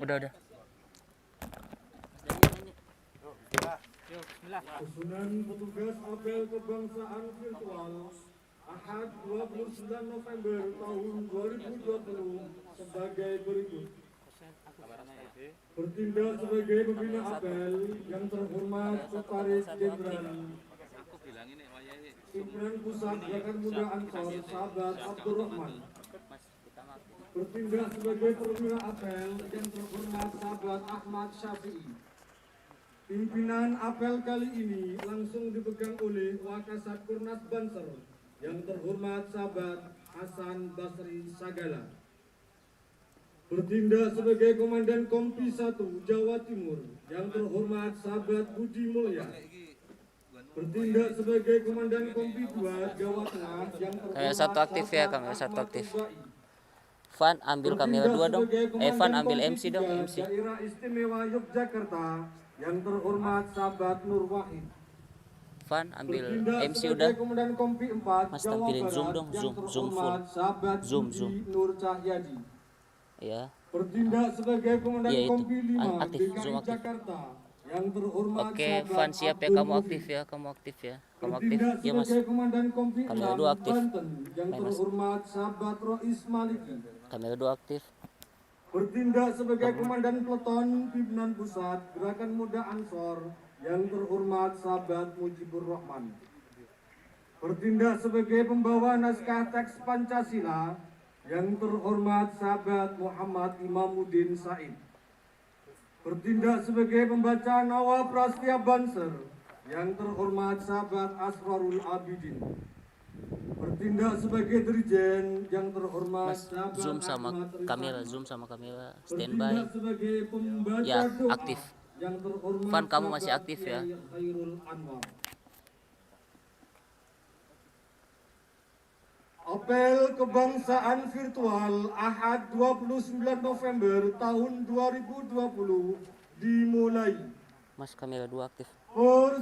Udah. Susunan petugas apel kebangsaan virtual Ahad 29 November tahun 2020 sebagai berikut. Bertindak sebagai pembina apel yang terhormat Sekretaris Jenderal Pimpinan Pusat Gerakan Muda Ansor Sahabat Abdurrahman. Bertindak sebagai perwira apel yang terhormat Sahabat Ahmad Syafi'i. Pimpinan apel kali ini langsung dipegang oleh Wakasat Kurnas Banser yang terhormat Sahabat Hasan Basri Sagala. Bertindak sebagai Komandan Kompi 1 Jawa Timur yang terhormat Sahabat Budi Mulya. Bertindak sebagai Komandan Kompi 2 Jawa Tengah yang terhormat Kamera satu aktif ya, kamera satu Ahmad aktif. Tubai. Van ambil kamera 2 dong. Van ambil Kompi MC dong, 3 MC. Daerah Istimewa Yogyakarta yang terhormat Sahabat Nur Wahid. Van ambil Bertindak MC sebagai udah. Komandan Kompi 4 Mas, Jawa tampilin Barat zoom dong, yang zoom terhormat full. Sahabat Zoom. Budi Nur Cahyadi. Ya. Bertindak sebagai Komandan Iya, itu. Kompi 5 Aktif, DKI zoom aktif. Jakarta yang terhormat Oke, Sahabat Van siap ya, Abdul kamu Mubin. aktif ya, kamu aktif ya. Kamu aktif. Bertindak Ya, Mas. sebagai Komandan Kompi Kamera 6 2 aktif. Banten yang Main, Mas. terhormat Sahabat Rois Maliki. Kamera 2 aktif. Bertindak sebagai Komandan Peleton Pimpinan Pusat Gerakan Muda Ansor yang terhormat Sahabat Mujibur Rahman. Bertindak sebagai pembawa naskah teks Pancasila yang terhormat Sahabat Muhammad Imamuddin Said. Bertindak sebagai pembaca Nawa Prastia Banser yang terhormat Sahabat Asrarul Abidin. Bertindak sebagai Dirjen yang terhormat Mas, Sahabat zoom sama Ahmad Rifani. kamera, zoom sama kamera. Bertindak Standby. sebagai pembaca Ya, doa aktif. yang terhormat Van, kamu masih Sahabat aktif ya? Kiai Khairul Anwar. Apel kebangsaan virtual Ahad 29 November tahun 2020 dimulai. Mas, kamera 2 aktif.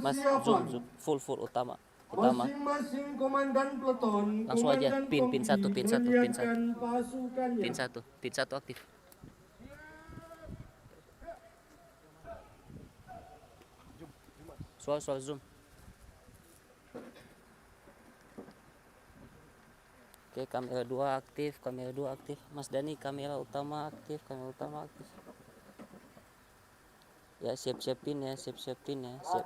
Mas, Persiapan. zoom full utama. Masing-masing komandan peleton, Langsung aja, komandan pin kompi satu. menyiapkan pasukannya. Pin 1 aktif. Soal zoom. Oke, kamera 2 aktif. Mas Dani, kamera utama aktif. Ya, siap-siapin ya. Siap.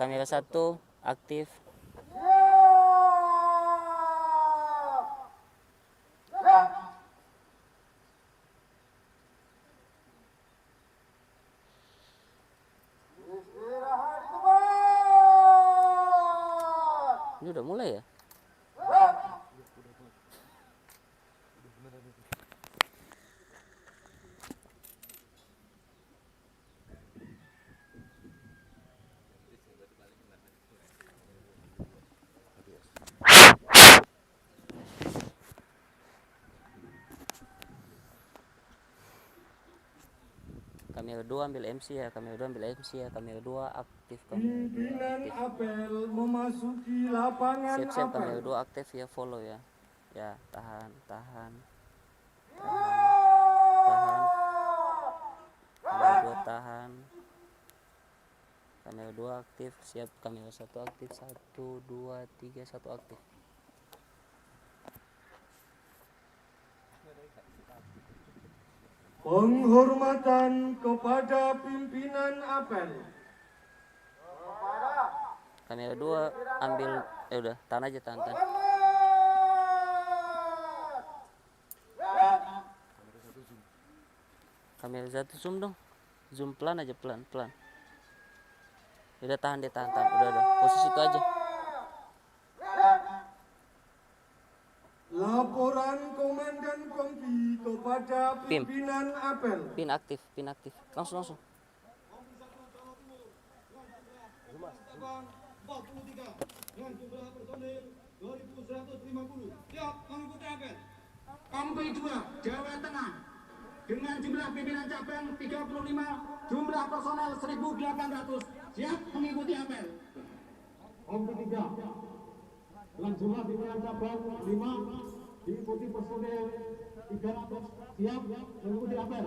Kamera 1 aktif. Ini udah mulai ya? Kamera 2 ambil MC ya, kamera 2 aktif. Pimpinan apel memasuki lapangan Siap, apel. kamera 2 aktif ya, follow ya. Ya, tahan. Kamera 2 tahan. Kamera 2 aktif, siap. Kamera 1 aktif. 1 2 3 1 aktif. Penghormatan kepada pimpinan apel. Kamera 2 ambil, udah, tahan aja, tahan. Kamera 1 zoom dong. Zoom pelan aja, pelan. Udah, tahan. Udah. Posisi itu aja. Laporan Komandan Kompi kepada pimpinan apel. Pin aktif. Langsung. 43 dengan jumlah personil 2150 siap mengikuti apel. Kompi 2 Jawa Tengah dengan jumlah pimpinan cabang 35, jumlah personel 1800 siap mengikuti apel. Kompi 3 dengan jumlah pimpinan cabang 5 diikuti personel 300 siap mengikuti apel.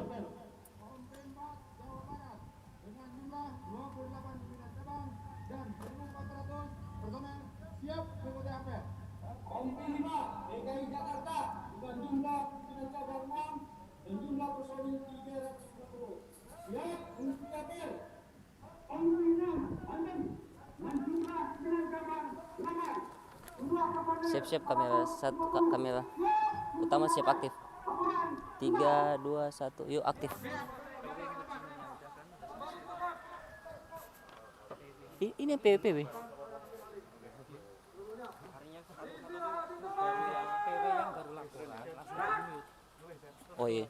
Kompi 5 DKI Jakarta dengan jumlah pimpinan cabang 6 dan jumlah personil 350. Siap untuk dapil. Kompi 6 Banten dengan jumlah pimpinan cabang 8. Siap kamera satu, kamera utama siap aktif. 3, 2, 1, yuk aktif. Ini PWP. Oh iya.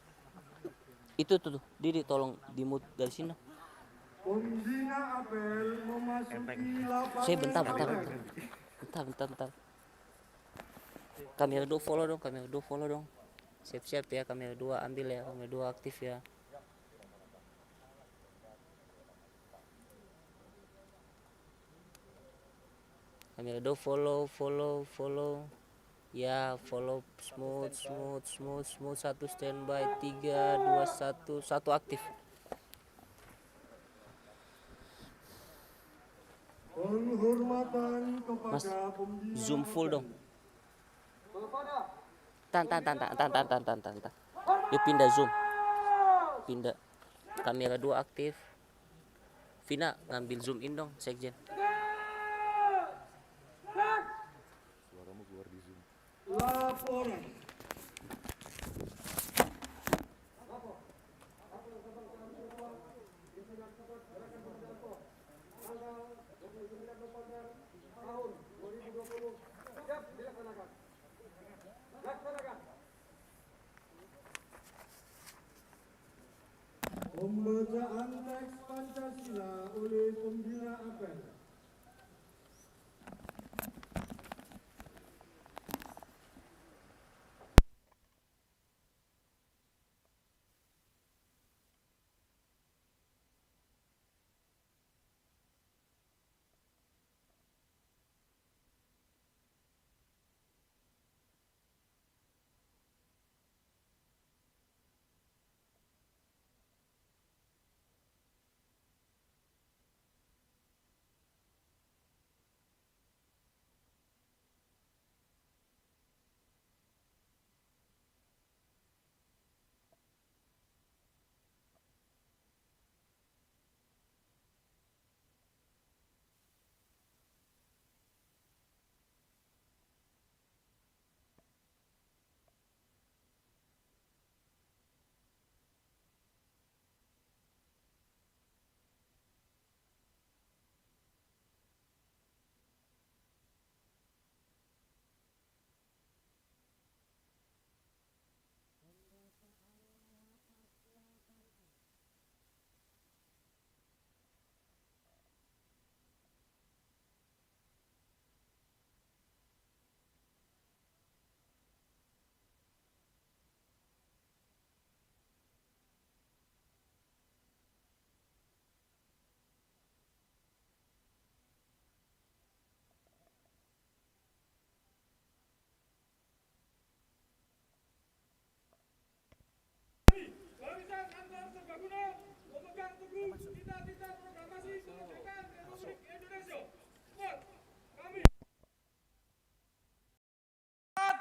Itu tuh, Didi tolong dimut dari sini. Pembina apel memasuki lapangan. Saya bentar. Kamera 2 follow dong. Siap-siap ya, kamera 2 ambil ya, kamera 2 aktif ya. Kamera 2 follow. Ya, follow smooth. 1 standby, 3, 2, 1 aktif. Penghormatan kepada Mas, pembina zoom full dong. Tan. Yuk pindah zoom. Pindah. Kamera 2 aktif. Vina ngambil zoom in dong, sekjen. laporan. Pembacaan teks Pancasila oleh pembina apel.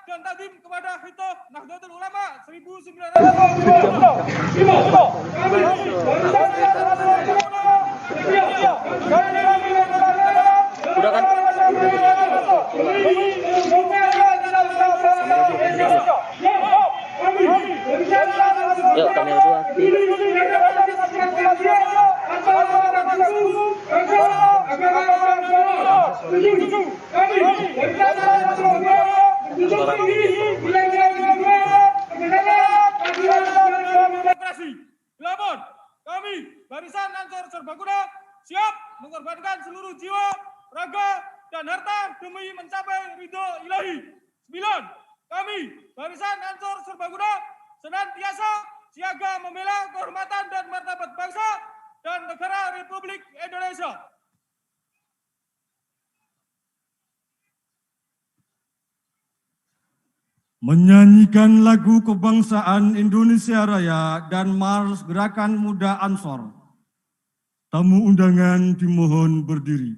Dan takdim kepada Hitoh Nahdlatul Ulama 1950. Udah kan? Yuk kamera 2 aktif. Demokrasi. Namun, kami Barisan Ansor Serbaguna siap mengorbankan seluruh jiwa, raga, dan harta demi mencapai ridho ilahi. 9. Kami Barisan Ansor Serbaguna senantiasa siaga membela kehormatan dan martabat bangsa dan negara Republik Indonesia. Menyanyikan lagu kebangsaan Indonesia Raya dan Mars Gerakan Muda Ansor. Tamu undangan dimohon berdiri.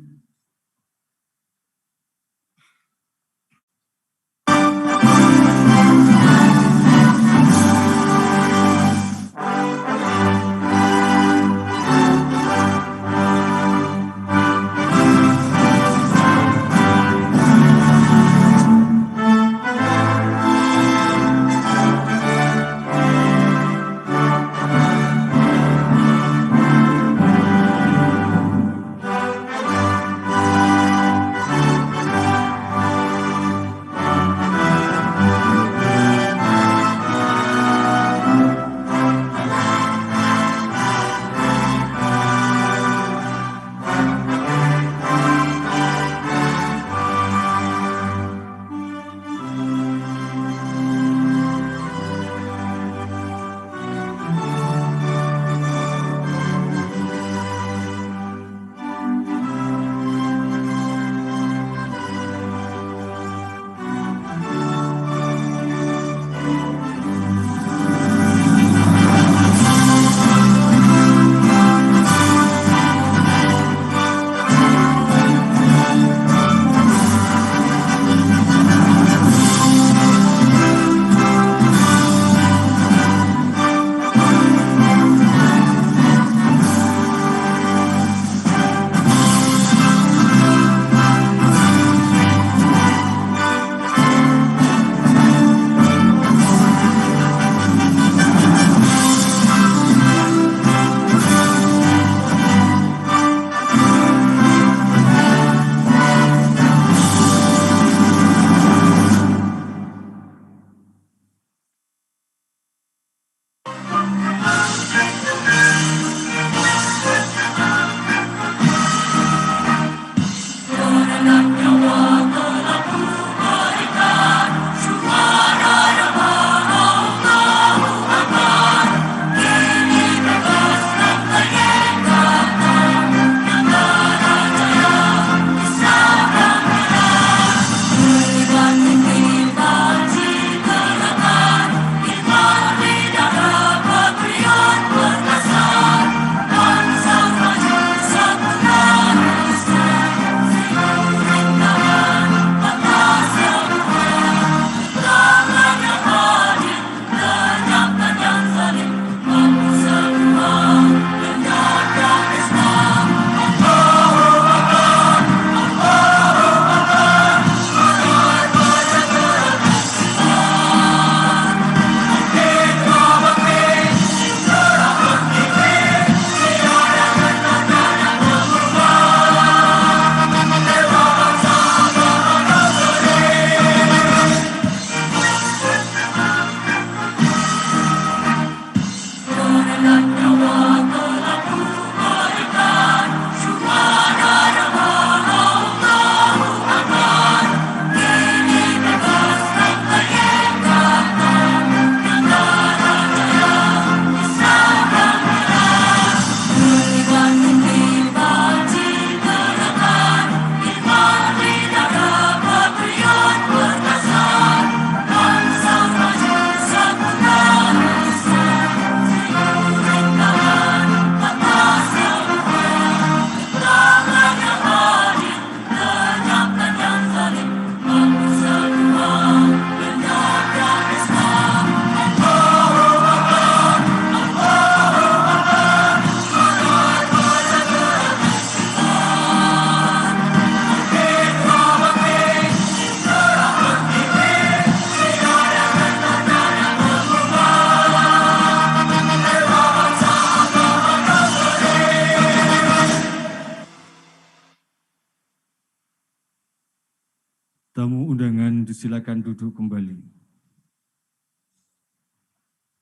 Tamu undangan disilakan duduk kembali.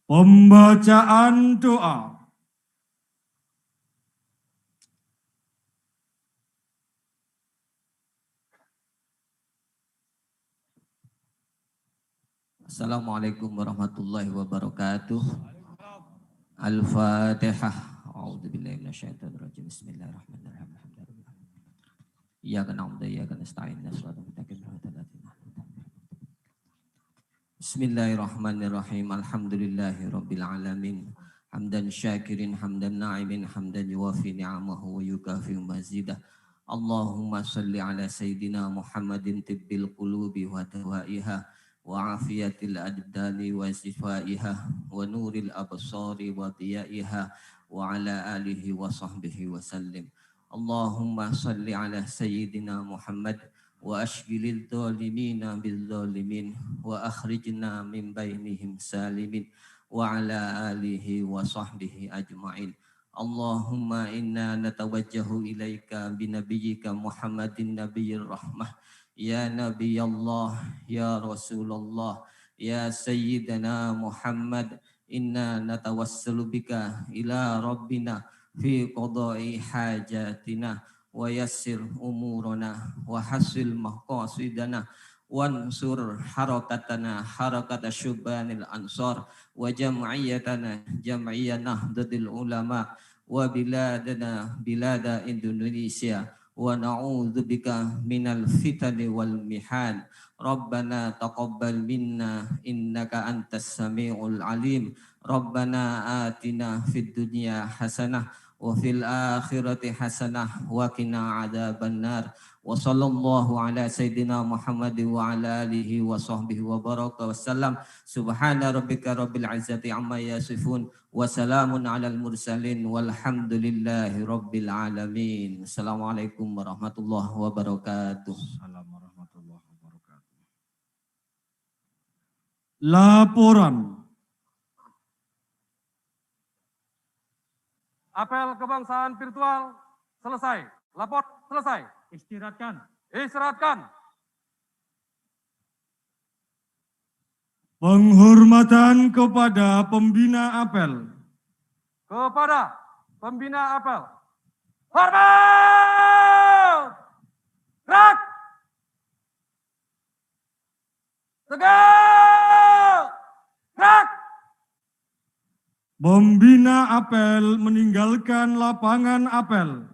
Pembacaan doa. Assalamualaikum warahmatullahi wabarakatuh. Al-Fatihah. A'udzubillahi minasyaitonirrajim. Bismillahirrahmanirrahim. Iyyaka na'budu wa iyyaka nasta'in. Bismillahirrahmanirrahim. Alhamdulillahirabbil alamin. Hamdan syakirin, hamdan na'imin, hamdan yuwafi ni'amahu wa yukafi mazidah. Allahumma salli ala sayyidina Muhammadin tibbil qulubi wa dawaiha wa afiyatil abdani wa sifaiha wa nuril absari wa diyaiha wa ala alihi wa sahbihi wa sallim. Allahumma salli ala sayyidina Muhammad wa ashgilil zalimina bil zalimin wa akhrijna min bainihim salimin wa ala alihi wa sahbihi ajma'in. Allahumma inna natawajjahu ilaika binabiyyika Muhammadin nabiyyir rahmah. Ya Nabi Allah, Ya Rasulullah, Ya Sayyidina Muhammad, inna natawassalu bika ila Rabbina fi qada'i hajatina wa yassir umurana wa hasil maqasidana wansur harakatana harakata syubanil ansar wa jam'iyatana jam'iyana dadil ulama wa biladana bilada Indonesia wa na'udzubika minal fitani wal mihan. Rabbana taqabbal minna innaka antas samiul alim. Rabbana atina fid dunya hasanah wa fil akhirati hasanah wa qina adzabannar. Wa sallallahu ala sayyidina Muhammad wa ala alihi wa sahbihi wa baraka wasallam. Subhana rabbika rabbil izzati amma yasifun wa salamun alal mursalin walhamdulillahi rabbil alamin. Assalamualaikum warahmatullahi wabarakatuh. Assalamualaikum warahmatullahi wabarakatuh. Laporan. Apel kebangsaan virtual selesai. Lapor selesai. Istirahatkan. Istirahatkan. Penghormatan kepada pembina apel. Kepada pembina apel. Hormat! Gerak! Tegak! Gerak! Pembina apel meninggalkan lapangan apel.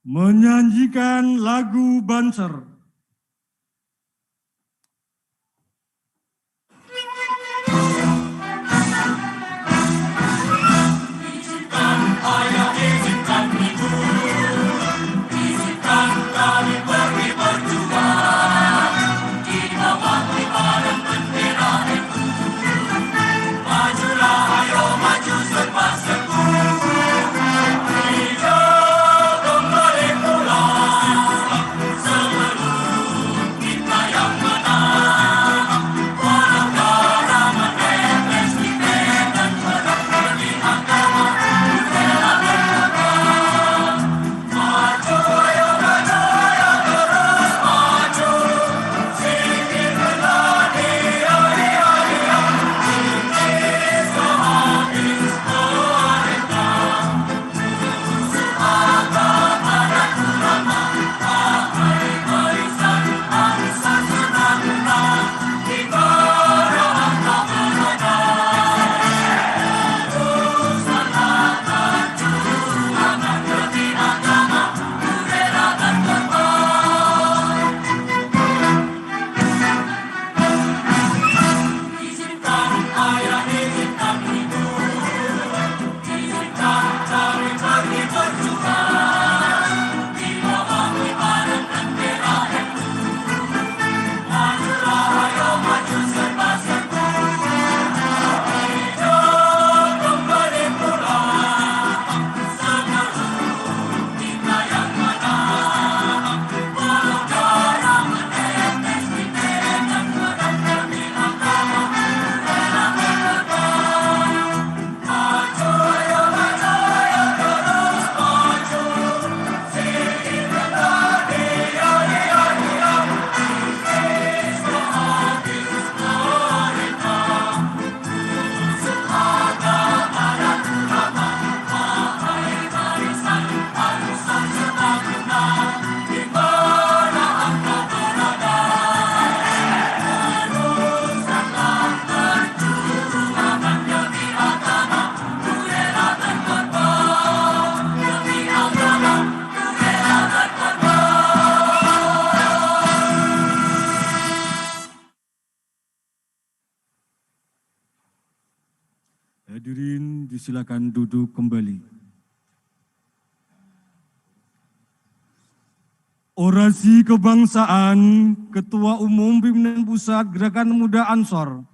Menyanyikan lagu Banser. Seluruh Hadirin disilakan duduk kembali. Orasi kebangsaan Ketua Umum Pimpinan Pusat Gerakan Muda Ansor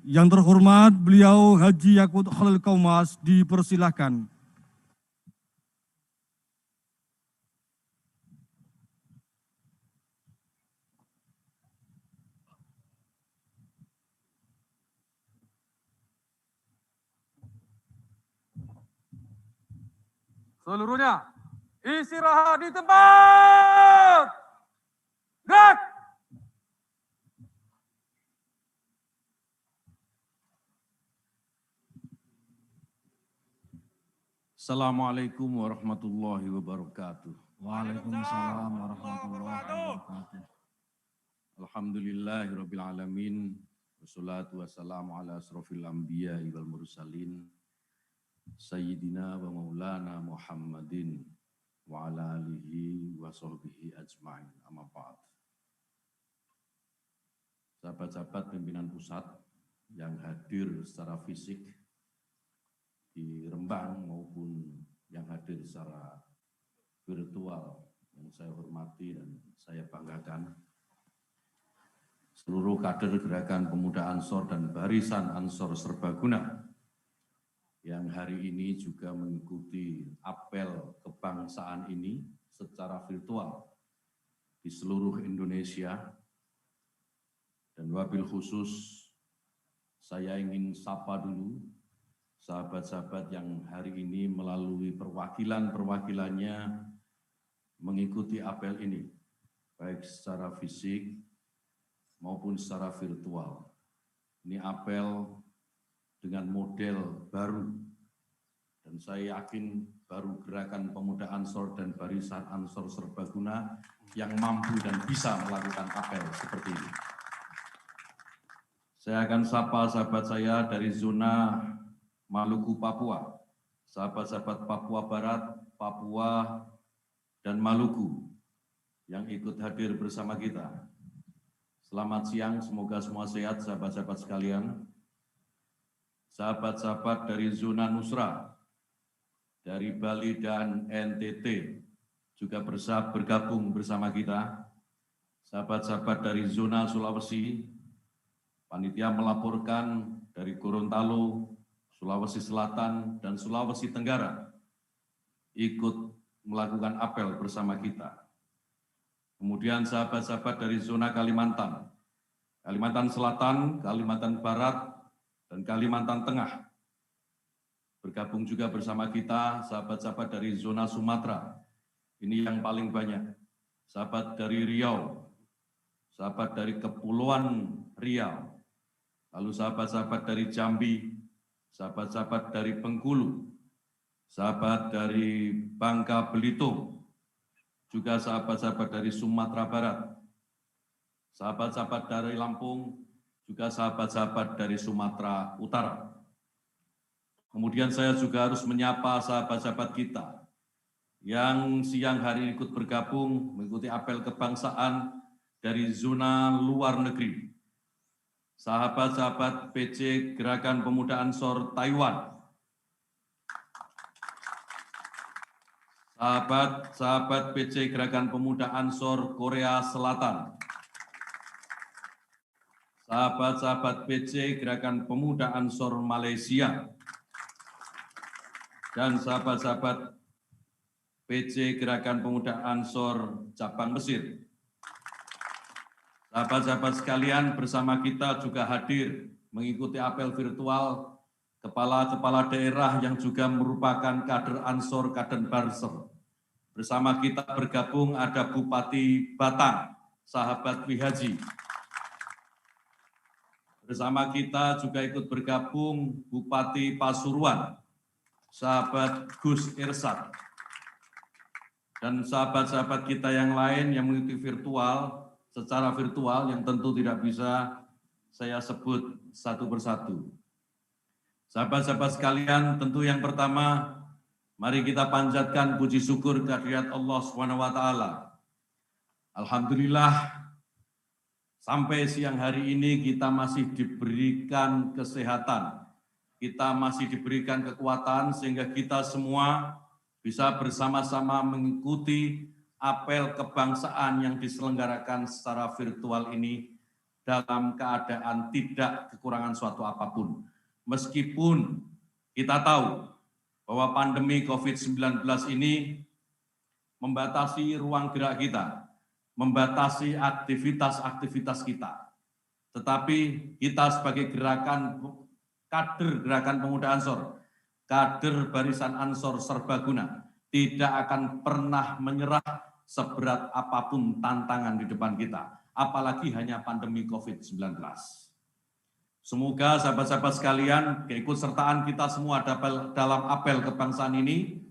yang terhormat beliau Haji Yakut Khalil Kaumas dipersilahkan. Seluruhnya istirahat di tempat. Gerak. Assalamualaikum warahmatullahi wabarakatuh. Waalaikumsalam warahmatullahi wabarakatuh. Alhamdulillahirabbil alamin. Wassalatu wassalamu ala asrofil anbiya wal mursalin. Sayyidina wa maulana Muhammadin wa ala alihi wa sahbihi ajma'in. Amma ba'd. Sahabat-sahabat pimpinan pusat yang hadir secara fisik di Rembang maupun yang hadir secara virtual yang saya hormati dan saya banggakan, seluruh kader Gerakan Pemuda Ansor dan Barisan Ansor Serbaguna yang hari ini juga mengikuti apel kebangsaan ini secara virtual di seluruh Indonesia. Dan wabil khusus saya ingin sapa dulu sahabat-sahabat yang hari ini melalui perwakilannya mengikuti apel ini, baik secara fisik maupun secara virtual. Ini apel dengan model baru, dan saya yakin baru Gerakan Pemuda Ansor dan Barisan Ansor Serbaguna yang mampu dan bisa melakukan apel seperti ini. Saya akan sapa sahabat saya dari zona Maluku, Papua, sahabat-sahabat Papua Barat, Papua, dan Maluku yang ikut hadir bersama kita. Selamat siang, semoga semua sehat sahabat-sahabat sekalian. Sahabat-sahabat dari zona Nusra, dari Bali dan NTT juga bergabung bersama kita. Sahabat-sahabat dari zona Sulawesi, panitia melaporkan dari Gorontalo, Sulawesi Selatan, dan Sulawesi Tenggara ikut melakukan apel bersama kita. Kemudian sahabat-sahabat dari zona Kalimantan, Kalimantan Selatan, Kalimantan Barat, dan Kalimantan Tengah bergabung juga bersama kita. Sahabat-sahabat dari zona Sumatera, ini yang paling banyak. Sahabat dari Riau, sahabat dari Kepulauan Riau, lalu sahabat-sahabat dari Jambi, sahabat-sahabat dari Bengkulu, sahabat dari Bangka Belitung, juga sahabat-sahabat dari Sumatera Barat, sahabat-sahabat dari Lampung, juga sahabat-sahabat dari Sumatera Utara. Kemudian saya juga harus menyapa sahabat-sahabat kita yang siang hari ikut bergabung mengikuti apel kebangsaan dari zona luar negeri. Sahabat-sahabat PC Gerakan Pemuda Ansor Taiwan, sahabat-sahabat PC Gerakan Pemuda Ansor Korea Selatan, sahabat-sahabat PC Gerakan Pemuda Ansor Malaysia, dan sahabat-sahabat PC Gerakan Pemuda Ansor Cabang Mesir. Sahabat-sahabat sekalian, bersama kita juga hadir mengikuti apel virtual kepala-kepala daerah yang juga merupakan kader Ansor, kader Banser. Bersama kita bergabung ada Bupati Batang, sahabat Wihaji. Bersama kita juga ikut bergabung Bupati Pasuruan, sahabat Gus Irsad. Dan sahabat-sahabat kita yang lain yang mengikuti secara virtual yang tentu tidak bisa saya sebut satu persatu. Sahabat-sahabat sekalian, tentu yang pertama, mari kita panjatkan puji syukur kehadirat Allah SWT. Alhamdulillah, sampai siang hari ini kita masih diberikan kesehatan, kita masih diberikan kekuatan sehingga kita semua bisa bersama-sama mengikuti apel kebangsaan yang diselenggarakan secara virtual ini dalam keadaan tidak kekurangan suatu apapun. Meskipun kita tahu bahwa pandemi COVID-19 ini membatasi ruang gerak kita, membatasi aktivitas-aktivitas kita. Tetapi kita sebagai kader Gerakan Pemuda Ansor, kader Barisan Ansor Serbaguna, tidak akan pernah menyerah seberat apapun tantangan di depan kita, apalagi hanya pandemi COVID-19. Semoga sahabat-sahabat sekalian, keikutsertaan kita semua dalam apel kebangsaan ini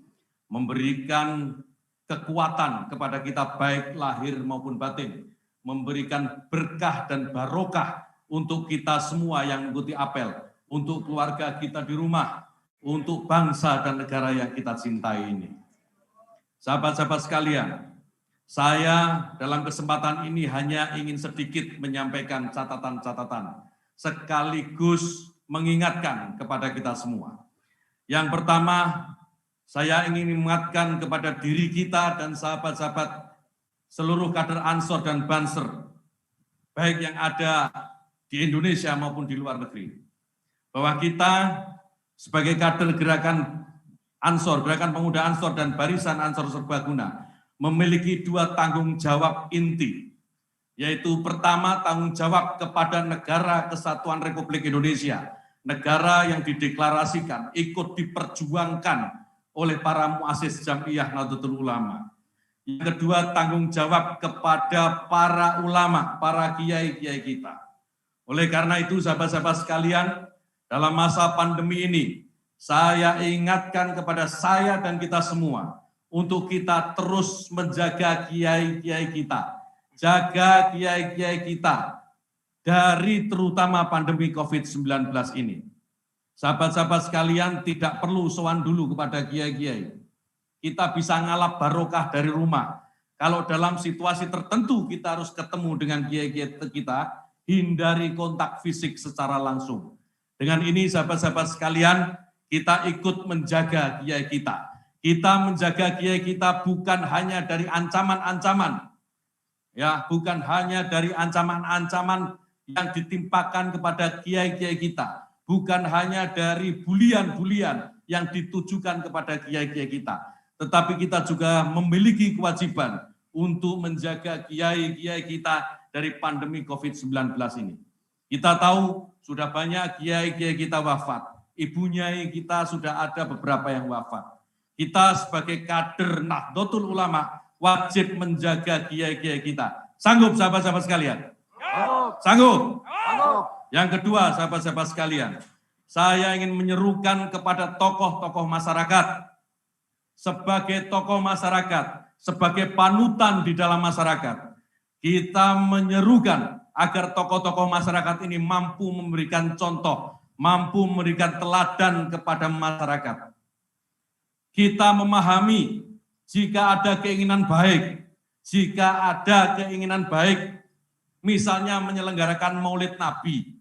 memberikan kekuatan kepada kita baik lahir maupun batin, memberikan berkah dan barokah untuk kita semua yang mengikuti apel, untuk keluarga kita di rumah, untuk bangsa dan negara yang kita cintai ini. Sahabat-sahabat sekalian, saya dalam kesempatan ini hanya ingin sedikit menyampaikan catatan-catatan, sekaligus mengingatkan kepada kita semua. Yang pertama, saya ingin mengingatkan kepada diri kita dan sahabat-sahabat seluruh kader Ansor dan Banser, baik yang ada di Indonesia maupun di luar negeri, bahwa kita sebagai kader Gerakan Ansor, Gerakan Pemuda Ansor dan Barisan Ansor Serbaguna memiliki dua tanggung jawab inti, yaitu pertama tanggung jawab kepada Negara Kesatuan Republik Indonesia, negara yang dideklarasikan, ikut diperjuangkan oleh para muassis Jam'iyah Nahdlatul Ulama. Yang kedua, tanggung jawab kepada para ulama, para kiai-kiai kita. Oleh karena itu, sahabat-sahabat sekalian, dalam masa pandemi ini, saya ingatkan kepada saya dan kita semua, untuk kita terus menjaga kiai-kiai kita, jaga kiai-kiai kita dari terutama pandemi COVID-19 ini. Sahabat-sahabat sekalian, tidak perlu sowan dulu kepada kiai-kiai. Kita bisa ngalap barokah dari rumah. Kalau dalam situasi tertentu kita harus ketemu dengan kiai-kiai kita, hindari kontak fisik secara langsung. Dengan ini sahabat-sahabat sekalian, kita ikut menjaga kiai kita. Kita menjaga kiai kita bukan hanya dari ancaman-ancaman, ya, bukan hanya dari ancaman-ancaman yang ditimpakan kepada kiai-kiai kita, bukan hanya dari bulian-bulian yang ditujukan kepada kiai-kiai kita, tetapi kita juga memiliki kewajiban untuk menjaga kiai-kiai kita dari pandemi COVID-19 ini. Kita tahu sudah banyak kiai-kiai kita wafat, ibunya kita sudah ada beberapa yang wafat. Kita sebagai kader Nahdlatul Ulama wajib menjaga kiai-kiai kita. Sanggup sahabat-sahabat sekalian? Sanggup? Yang kedua sahabat-sahabat sekalian, saya ingin menyerukan kepada tokoh-tokoh masyarakat, sebagai tokoh masyarakat, sebagai panutan di dalam masyarakat, kita menyerukan agar tokoh-tokoh masyarakat ini mampu memberikan contoh, mampu memberikan teladan kepada masyarakat. Kita memahami jika ada keinginan baik, misalnya menyelenggarakan Maulid Nabi,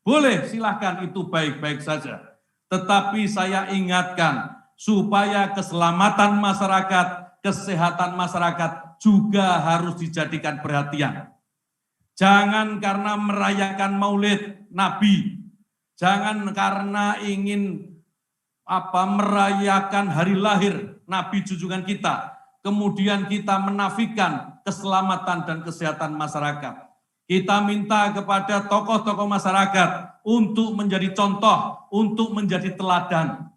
boleh silahkan, itu baik-baik saja. Tetapi saya ingatkan, supaya keselamatan masyarakat, kesehatan masyarakat juga harus dijadikan perhatian. Jangan karena merayakan Maulid Nabi, jangan karena ingin merayakan hari lahir Nabi junjungan kita, kemudian kita menafikan keselamatan dan kesehatan masyarakat. Kita minta kepada tokoh-tokoh masyarakat untuk menjadi contoh, untuk menjadi teladan.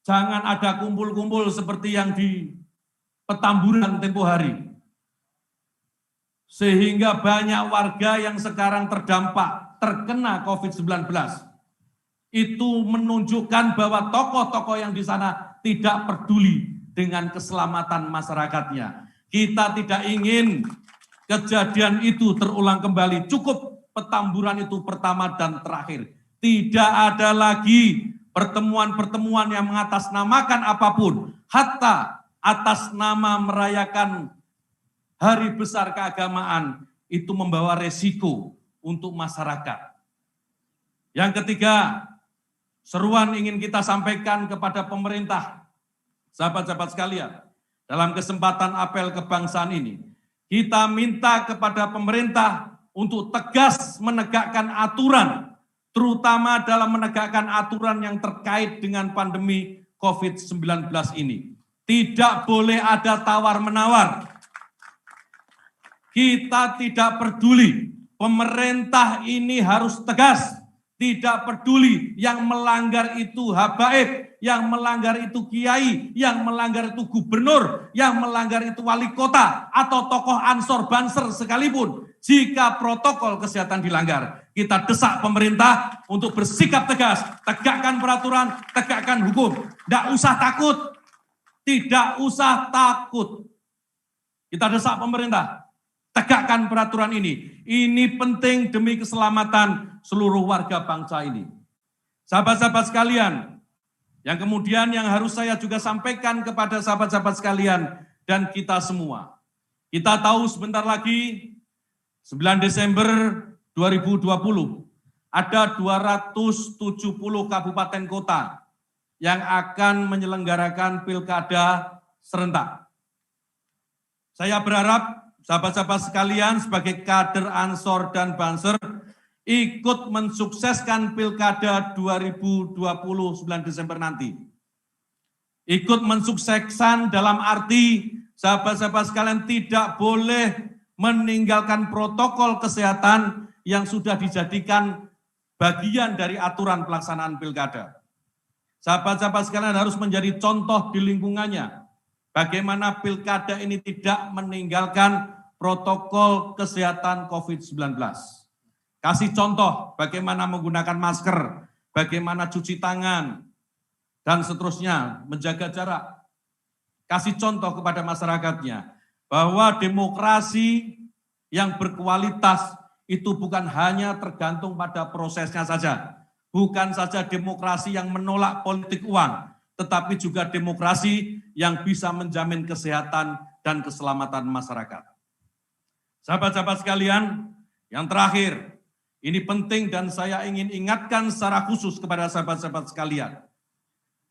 Jangan ada kumpul-kumpul seperti yang di Petamburan tempo hari. Sehingga banyak warga yang sekarang terdampak, terkena COVID-19. Itu menunjukkan bahwa tokoh-tokoh yang di sana tidak peduli dengan keselamatan masyarakatnya. Kita tidak ingin kejadian itu terulang kembali. Cukup Petamburan itu pertama dan terakhir. Tidak ada lagi pertemuan-pertemuan yang mengatasnamakan apapun, hatta atas nama merayakan hari besar keagamaan, itu membawa resiko untuk masyarakat. Yang ketiga, seruan ingin kita sampaikan kepada pemerintah, sahabat-sahabat sekalian, dalam kesempatan apel kebangsaan ini, kita minta kepada pemerintah untuk tegas menegakkan aturan, terutama dalam menegakkan aturan yang terkait dengan pandemi COVID-19 ini. Tidak boleh ada tawar-menawar. Kita tidak peduli, pemerintah ini harus tegas, tidak peduli yang melanggar itu habaib, yang melanggar itu kiai, yang melanggar itu gubernur, yang melanggar itu wali kota, atau tokoh ansor banser sekalipun. Jika protokol kesehatan dilanggar, kita desak pemerintah untuk bersikap tegas, tegakkan peraturan, tegakkan hukum. Tidak usah takut, tidak usah takut. Kita desak pemerintah, tegakkan peraturan ini. Ini penting demi keselamatan seluruh warga bangsa ini. Sahabat-sahabat sekalian, yang kemudian yang harus saya juga sampaikan kepada sahabat-sahabat sekalian dan kita semua. Kita tahu sebentar lagi 9 Desember 2020 ada 270 kabupaten kota yang akan menyelenggarakan pilkada serentak. Saya berharap sahabat-sahabat sekalian sebagai kader Ansor dan Banser ikut mensukseskan pilkada 2020 9 Desember nanti. Ikut mensukseskan dalam arti sahabat-sahabat sekalian tidak boleh meninggalkan protokol kesehatan yang sudah dijadikan bagian dari aturan pelaksanaan pilkada. Sahabat-sahabat sekalian harus menjadi contoh di lingkungannya. Bagaimana pilkada ini tidak meninggalkan protokol kesehatan COVID-19. Kasih contoh bagaimana menggunakan masker, bagaimana cuci tangan, dan seterusnya, menjaga jarak. Kasih contoh kepada masyarakatnya bahwa demokrasi yang berkualitas itu bukan hanya tergantung pada prosesnya saja. Bukan saja demokrasi yang menolak politik uang, tetapi juga demokrasi yang bisa menjamin kesehatan dan keselamatan masyarakat. Sahabat-sahabat sekalian, yang terakhir, ini penting dan saya ingin ingatkan secara khusus kepada sahabat-sahabat sekalian.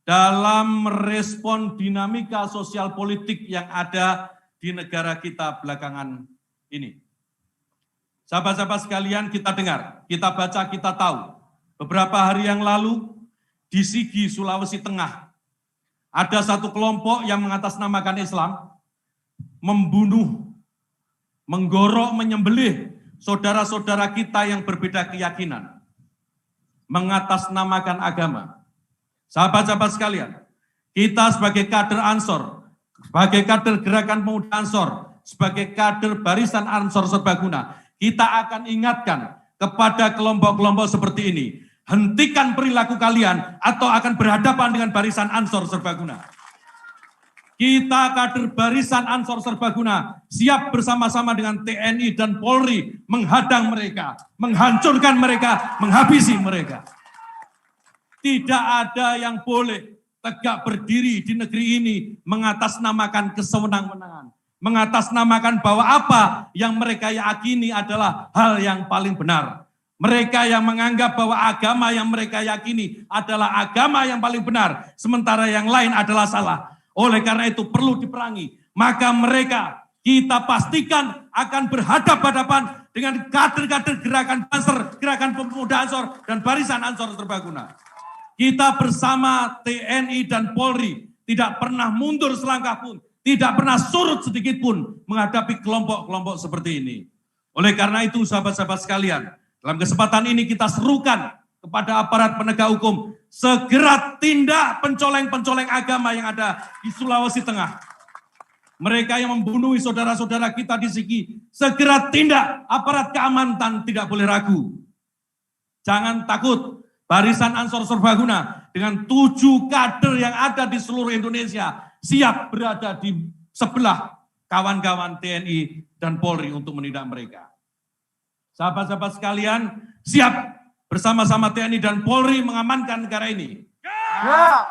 Dalam merespon dinamika sosial politik yang ada di negara kita belakangan ini. Sahabat-sahabat sekalian, kita dengar, kita baca, kita tahu. Beberapa hari yang lalu di Sigi, Sulawesi Tengah, ada satu kelompok yang mengatasnamakan Islam, membunuh, menggorok, menyembelih saudara-saudara kita yang berbeda keyakinan, mengatasnamakan agama. Sahabat-sahabat sekalian, kita sebagai kader Ansor, sebagai kader Gerakan Pemuda Ansor, sebagai kader Barisan Ansor Serbaguna, kita akan ingatkan kepada kelompok-kelompok seperti ini, hentikan perilaku kalian atau akan berhadapan dengan Barisan Ansor Serbaguna. Kita kader Barisan Ansor Serbaguna siap bersama-sama dengan TNI dan Polri menghadang mereka, menghancurkan mereka, menghabisi mereka. Tidak ada yang boleh tegak berdiri di negeri ini mengatasnamakan kesewenang-wenangan, mengatasnamakan bahwa apa yang mereka yakini adalah hal yang paling benar. Mereka yang menganggap bahwa agama yang mereka yakini adalah agama yang paling benar, sementara yang lain adalah salah. Oleh karena itu perlu diperangi. Maka mereka kita pastikan akan berhadapan-hadapan dengan kader-kader Gerakan Banser, Gerakan Pemuda Ansor, dan Barisan Ansor Serbaguna. Kita bersama TNI dan Polri tidak pernah mundur selangkah pun, tidak pernah surut sedikit pun menghadapi kelompok-kelompok seperti ini. Oleh karena itu sahabat-sahabat sekalian, dalam kesempatan ini kita serukan kepada aparat penegak hukum, segera tindak pencoleng-pencoleng agama yang ada di Sulawesi Tengah. Mereka yang membunuh saudara-saudara kita di Sigi, segera tindak, aparat keamanan tidak boleh ragu. Jangan takut, Barisan Ansor Serbaguna dengan 7 kader yang ada di seluruh Indonesia siap berada di sebelah kawan-kawan TNI dan Polri untuk menindak mereka. Sahabat-sahabat sekalian, siap bersama-sama TNI dan Polri mengamankan negara ini.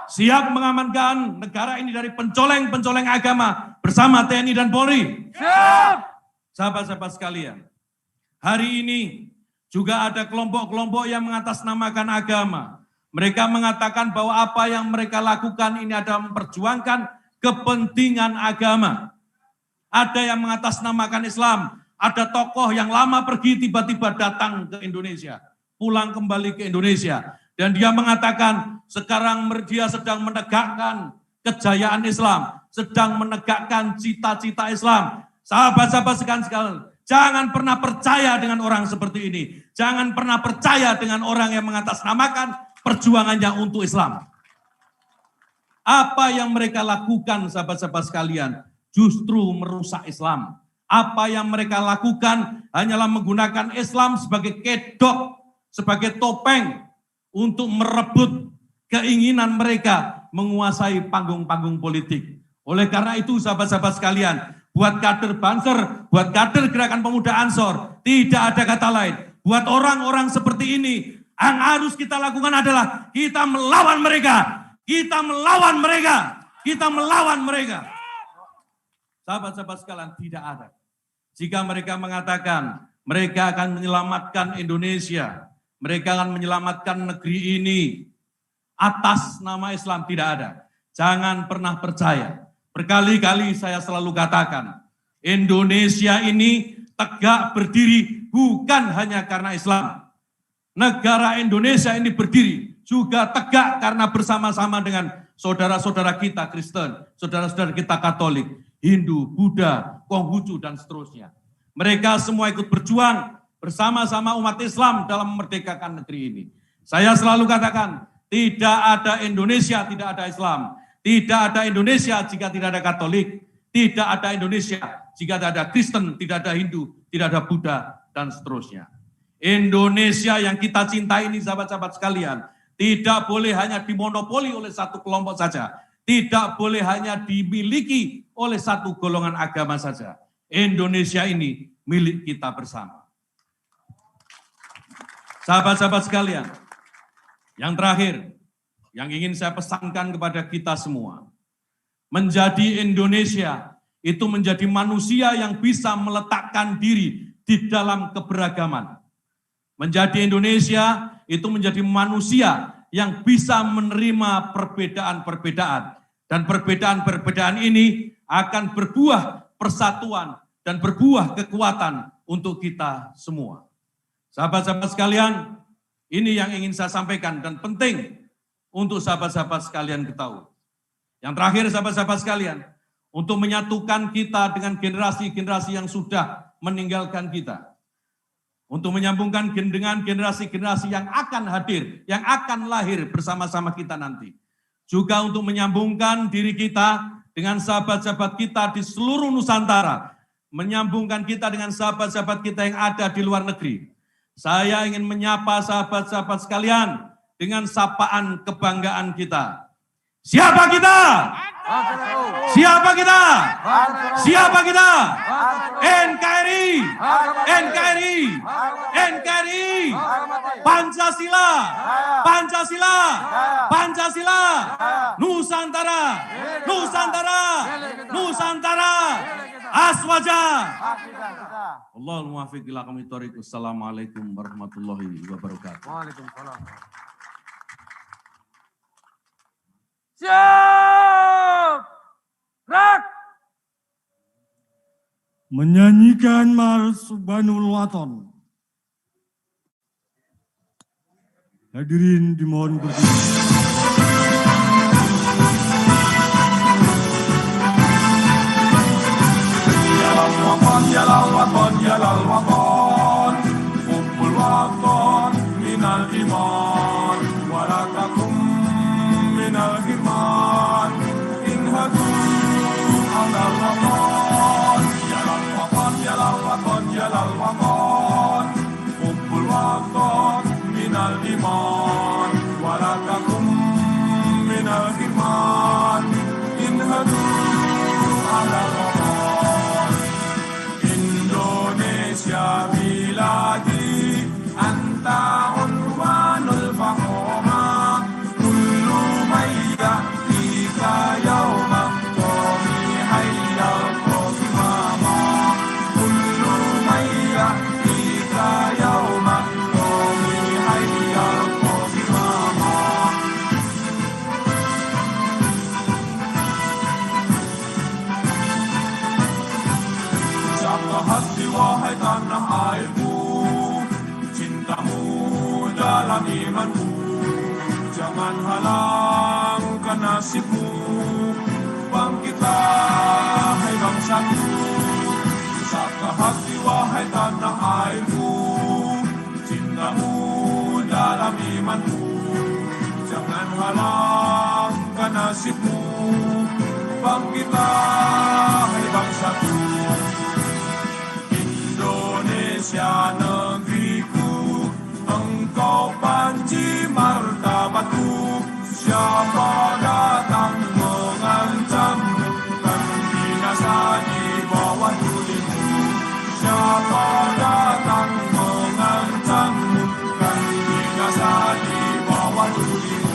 Siap mengamankan negara ini dari pencoleng-pencoleng agama bersama TNI dan Polri. Sahabat-sahabat sekalian, hari ini juga ada kelompok-kelompok yang mengatasnamakan agama, Mereka mengatakan bahwa apa yang mereka lakukan ini adalah memperjuangkan kepentingan agama. Ada yang mengatasnamakan Islam, ada tokoh yang lama pergi tiba-tiba datang ke Indonesia, pulang kembali ke Indonesia. Dan dia mengatakan sekarang dia sedang menegakkan kejayaan Islam, sedang menegakkan cita-cita Islam. Sahabat-sahabat sekalian, jangan pernah percaya dengan orang seperti ini. Jangan pernah percaya dengan orang yang mengatasnamakan perjuangannya untuk Islam. Apa yang mereka lakukan, sahabat-sahabat sekalian, justru merusak Islam. Apa yang mereka lakukan hanyalah menggunakan Islam sebagai kedok, sebagai topeng untuk merebut keinginan mereka menguasai panggung-panggung politik. Oleh karena itu, sahabat-sahabat sekalian, buat kader Banser, buat kader Gerakan Pemuda Ansor, tidak ada kata lain. Buat orang-orang seperti ini, yang harus kita lakukan adalah kita melawan mereka. Kita melawan mereka. Kita melawan mereka. Sahabat-sahabat sekalian, tidak ada. Jika mereka mengatakan mereka akan menyelamatkan Indonesia, mereka akan menyelamatkan negeri ini atas nama Islam, tidak ada. Jangan pernah percaya. Berkali-kali saya selalu katakan, Indonesia ini tegak berdiri bukan hanya karena Islam. Negara Indonesia ini berdiri juga tegak karena bersama-sama dengan saudara-saudara kita Kristen, saudara-saudara kita Katolik, Hindu, Buddha, Konghucu, dan seterusnya. Mereka semua ikut berjuang bersama-sama umat Islam dalam memerdekakan negeri ini. Saya selalu katakan, tidak ada Indonesia, tidak ada Islam. Tidak ada Indonesia jika tidak ada Katolik. Tidak ada Indonesia jika tidak ada Kristen, tidak ada Hindu, tidak ada Buddha, dan seterusnya. Indonesia yang kita cintai ini, sahabat-sahabat sekalian, tidak boleh hanya dimonopoli oleh satu kelompok saja. Tidak boleh hanya dimiliki oleh satu golongan agama saja. Indonesia ini milik kita bersama. Sahabat-sahabat sekalian, yang terakhir, yang ingin saya pesankan kepada kita semua, menjadi Indonesia itu menjadi manusia yang bisa meletakkan diri di dalam keberagaman. Menjadi Indonesia itu menjadi manusia yang bisa menerima perbedaan-perbedaan. Dan perbedaan-perbedaan ini akan berbuah persatuan dan berbuah kekuatan untuk kita semua. Sahabat-sahabat sekalian, ini yang ingin saya sampaikan dan penting untuk sahabat-sahabat sekalian ketahui. Yang terakhir, sahabat-sahabat sekalian, untuk menyatukan kita dengan generasi-generasi yang sudah meninggalkan kita. Untuk menyambungkan dengan generasi-generasi yang akan hadir, yang akan lahir bersama-sama kita nanti. Juga untuk menyambungkan diri kita dengan sahabat-sahabat kita di seluruh Nusantara. Menyambungkan kita dengan sahabat-sahabat kita yang ada di luar negeri. Saya ingin menyapa sahabat-sahabat sekalian dengan sapaan kebanggaan kita. Siapa kita? Siapa kita? Siapa kita? NKRI, NKRI, NKRI, Pancasila, Pancasila, Pancasila, Nusantara, Nusantara, Nusantara, Aswaja. Allahul muwaffiq ila aqwamit thoriq. Assalamualaikum warahmatullahi wabarakatuh. Waalaikumsalam. Siap! Gerak! Menyanyikan Mars Banul Waton. Hadirin dimohon berdiri. Yalal waton, yalal waton, yalal waton, hubbul waton minal iman, walakakum minal hirman, inhadu alal waton, yalal waton, yalal waton, yalal waton, hubbul waton minal iman, walakakum minal hirman, inhadu alal waton. Indonesia biladi anta unwanul fahoma kullu mayya fika yawma qawmi hayyal hilangkan nasibmu. Bangkitlah hai bangsaku, satukan hati wahai tanah airku. Cintamu dalam imanmu, jangan halangkan nasibmu. Bangkitlah hai bangsaku, Indonesia negeriku, engkau panji martabatku. Siapa datang mengancammu, kan binasa di bawah tulimu. Siapa datang mengancammu, kan binasa di bawah tulimu.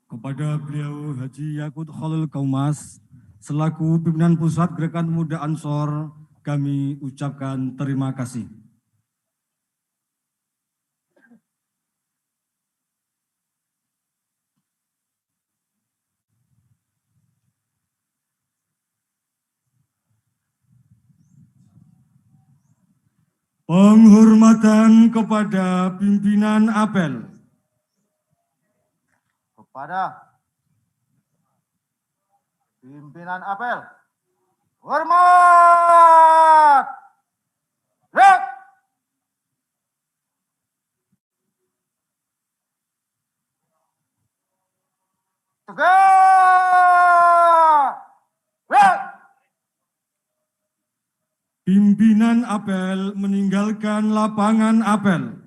Kepada beliau Haji Yakut Khalil Kaumas, selaku pimpinan Pusat Gerakan Pemuda Ansor, kami ucapkan terima kasih. Penghormatan kepada pimpinan apel. Kepada pimpinan apel, hormat. Gerak. Tegak. Gerak. Pimpinan apel meninggalkan lapangan apel.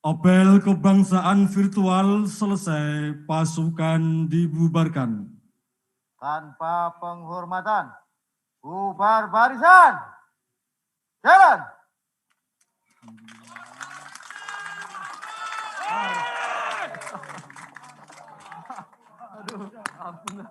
Apel kebangsaan virtual selesai, pasukan dibubarkan. Tanpa penghormatan, bubar barisan. Jalan. Aduh, ampun.